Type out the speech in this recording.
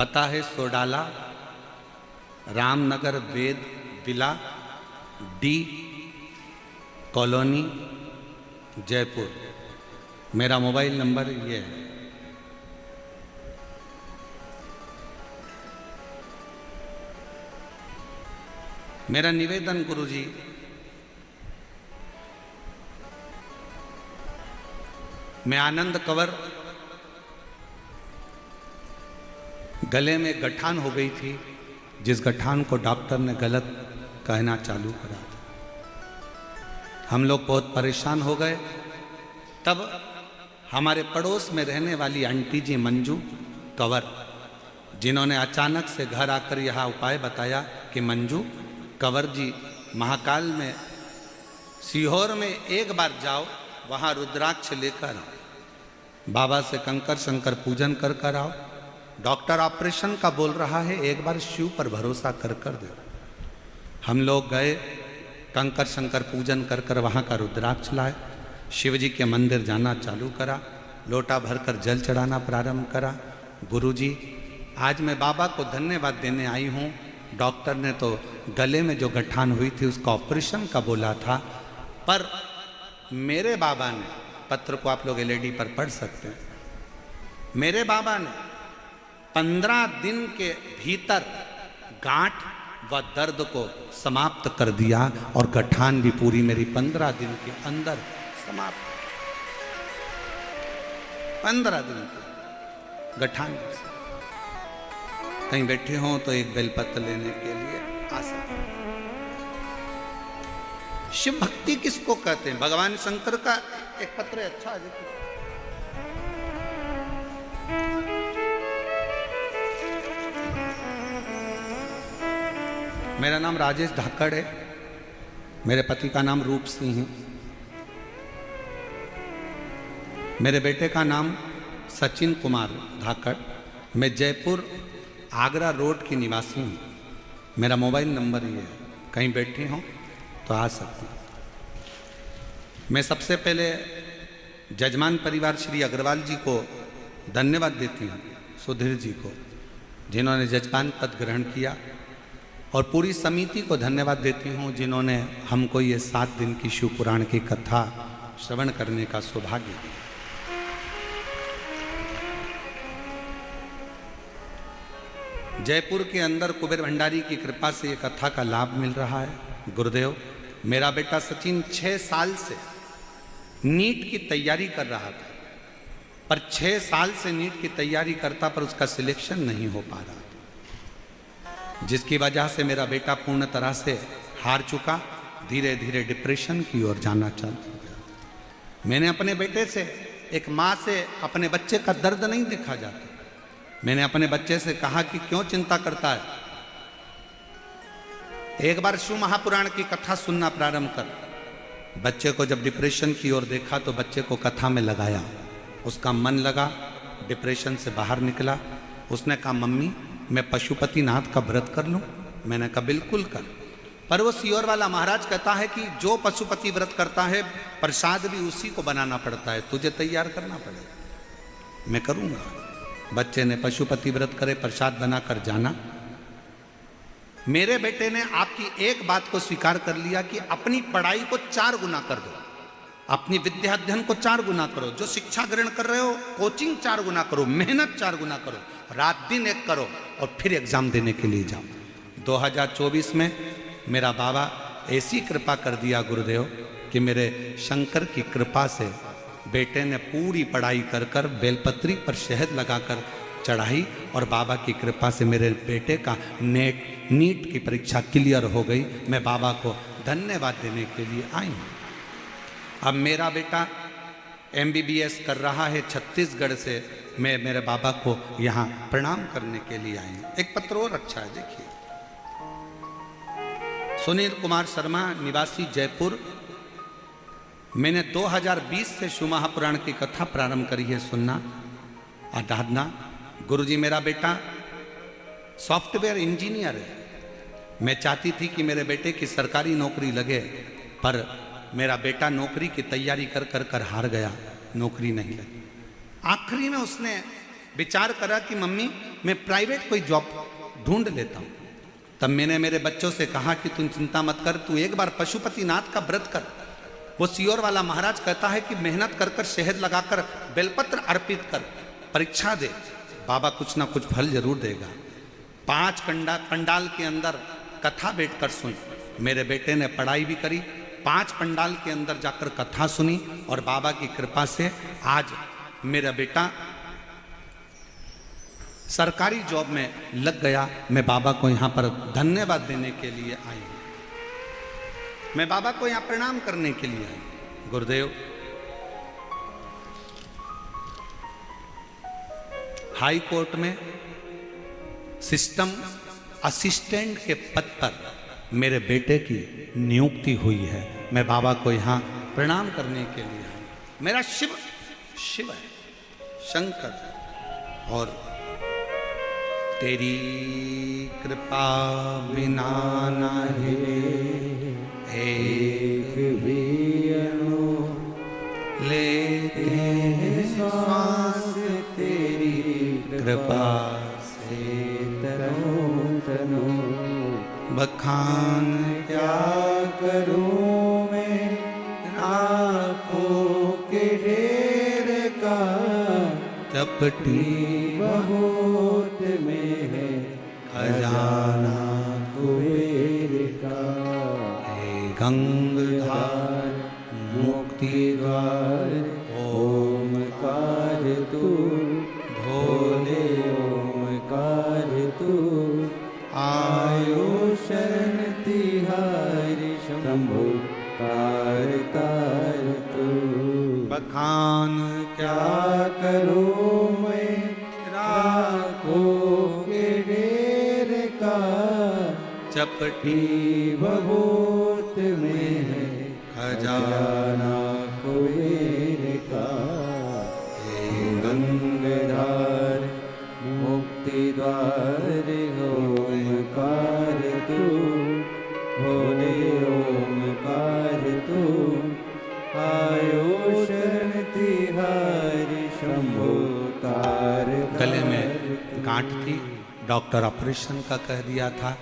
पता है सोडाला, रामनगर वेद villa, D colony, Jaipur. मेरा मोबाइल नंबर ये है। मेरा निवेदन गुरुजी, मैं आनंद कंवर, गले में गठान हो गई थी, जिस गठान को डॉक्टर ने गलत कहना चालू करा था। हम लोग बहुत परेशान हो गए। तब हमारे पड़ोस में रहने वाली आंटी जी मंजू कंवर, जिन्होंने अचानक से घर आकर यह उपाय बताया कि मंजू कंवर जी, महाकाल में सीहोर में एक बार जाओ, वहाँ रुद्राक्ष लेकर आओ, बाबा से कंकर शंकर पूजन कर कर आओ, डॉक्टर ऑपरेशन का बोल रहा है, एक बार शिव पर भरोसा कर कर दो। हम लोग गए, कंकर शंकर पूजन कर कर वहाँ का रुद्राक्ष लाए, शिव जी के मंदिर जाना चालू करा, लोटा भरकर जल चढ़ाना प्रारंभ करा। गुरुजी, आज मैं बाबा को धन्यवाद देने आई हूँ। डॉक्टर ने तो गले में जो गठान हुई थी उसका ऑपरेशन का बोला था, पर मेरे बाबा ने, पत्र को आप लोग एलईडी पर पढ़ सकते हैं, मेरे बाबा ने 15 दिन के भीतर गांठ व दर्द को समाप्त कर दिया और गठान भी पूरी मेरी 15 दिन के अंदर समाप्त। 15 दिन के गठान। कहीं बैठे हों तो एक बेलपत्र लेने के लिए आ सकते हैं। शिव भक्ति किसको कहते हैं? भगवान शंकर का एक पत्र है, अच्छा है। मेरा नाम राजेश धाकड़ है, मेरे पति का नाम रूप सिंह है, मेरे बेटे का नाम सचिन कुमार धाकड़। मैं जयपुर आगरा रोड की निवासी हूँ। मेरा मोबाइल नंबर ये है, कहीं बैठे हों तो आ सकते हैं। मैं सबसे पहले जजमान परिवार श्री अग्रवाल जी को धन्यवाद देती हूँ, सुधीर जी को, जिन्होंने जजमान पद ग्रहण किया, और पूरी समिति को धन्यवाद देती हूँ जिन्होंने हमको ये 7 दिन की शिव पुराण की कथा श्रवण करने का सौभाग्य दिया। जयपुर के अंदर कुबेर भंडारी की कृपा से ये कथा का लाभ मिल रहा है। गुरुदेव, मेरा बेटा सचिन 6 साल से नीट की तैयारी कर रहा था, पर 6 साल से नीट की तैयारी करता पर उसका सिलेक्शन नहीं हो पा रहा, जिसकी वजह से मेरा बेटा पूर्ण तरह से हार चुका, धीरे धीरे डिप्रेशन की ओर जाना चालू हो गया। मैंने अपने बेटे से, एक माँ से अपने बच्चे का दर्द नहीं देखा जाता। मैंने अपने बच्चे से कहा कि क्यों चिंता करता है, एक बार शिव महापुराण की कथा सुनना प्रारंभ कर। बच्चे को जब डिप्रेशन की ओर देखा तो बच्चे को कथा में लगाया, उसका मन लगा, डिप्रेशन से बाहर निकला। उसने कहा, मम्मी मैं पशुपतिनाथ का व्रत कर लूं? मैंने कहा बिल्कुल कर। पर वो सीहोर वाला महाराज कहता है कि जो पशुपति व्रत करता है प्रसाद भी उसी को बनाना पड़ता है, तुझे तैयार करना पड़ेगा। मैं करूँगा। बच्चे ने पशुपति व्रत करे, प्रसाद बनाकर जाना। मेरे बेटे ने आपकी एक बात को स्वीकार कर लिया कि अपनी पढ़ाई को 4 गुना कर दो, अपनी विद्या अध्ययन को 4 गुना करो, जो शिक्षा ग्रहण कर रहे हो कोचिंग 4 गुना करो, मेहनत 4 गुना करो, रात दिन एक करो और फिर एग्जाम देने के लिए जाओ। 2024 में मेरा बाबा ऐसी कृपा कर दिया गुरुदेव कि मेरे शंकर की कृपा से बेटे ने पूरी पढ़ाई कर कर बेलपत्री पर शहद लगाकर चढ़ाई, और बाबा की कृपा से मेरे बेटे का नीट की परीक्षा क्लियर हो गई। मैं बाबा को धन्यवाद देने के लिए आई हूँ। अब मेरा बेटा MBBS कर रहा है छत्तीसगढ़ से। मैं मेरे बाबा को यहाँ प्रणाम करने के लिए आई हूँ। एक पत्र और अच्छा है, देखिए। सुनील कुमार शर्मा, निवासी जयपुर। मैंने 2020 से शिव महापुराण की कथा प्रारंभ करी है सुनना, आराधना। गुरुजी, मेरा बेटा सॉफ्टवेयर इंजीनियर है। मैं चाहती थी कि मेरे बेटे की सरकारी नौकरी लगे, पर मेरा बेटा नौकरी की तैयारी कर कर कर हार गया, नौकरी नहीं लगी। आखिरी में उसने विचार करा कि मम्मी मैं प्राइवेट कोई जॉब ढूंढ लेता हूं। तब मैंने मेरे बच्चों से कहा कि तुम चिंता मत कर, तू एक बार पशुपतिनाथ का व्रत कर। वो सियोर वाला महाराज कहता है कि मेहनत कर कर शहद लगाकर बेलपत्र अर्पित कर, परीक्षा दे, बाबा कुछ ना कुछ फल जरूर देगा। 5 पंडाल के अंदर कथा बैठकर सुन। मेरे बेटे ने पढ़ाई भी करी, 5 पंडाल के अंदर जाकर कथा सुनी और बाबा की कृपा से आज मेरा बेटा सरकारी जॉब में लग गया। मैं बाबा को यहाँ पर धन्यवाद देने के लिए आई हूँ, मैं बाबा को यहाँ प्रणाम करने के लिए आई। गुरुदेव, हाई कोर्ट में सिस्टम असिस्टेंट के पद पर मेरे बेटे की नियुक्ति हुई है। मैं बाबा को यहाँ प्रणाम करने के लिए आई। मेरा शिव शिव है, शंकर। और तेरी कृपा बिना नहीं एक भी अणु लेते श्वास तेरी कृपा से तनो बखान क्या करूं मैं आँखों के ढेर का, चपटी बहुत में है खजाना कुबेर का। हे गंगाधार मुक्ति द्वार ओमकार तू, भोले ओमकार तू, आयो शरण तिहारी शंभु कार कार तू। बखान क्या करूं मैं राखो के ढेर का, चपटी बहुत में है खजाना कुबेर का। हे गंगाधार मुक्ति द्वार ओमकार तू, भोले ओमकार तू, आयो शरण तिहारी शंभु कार। गले में गांठ थी, डॉक्टर ऑपरेशन का कह दिया था।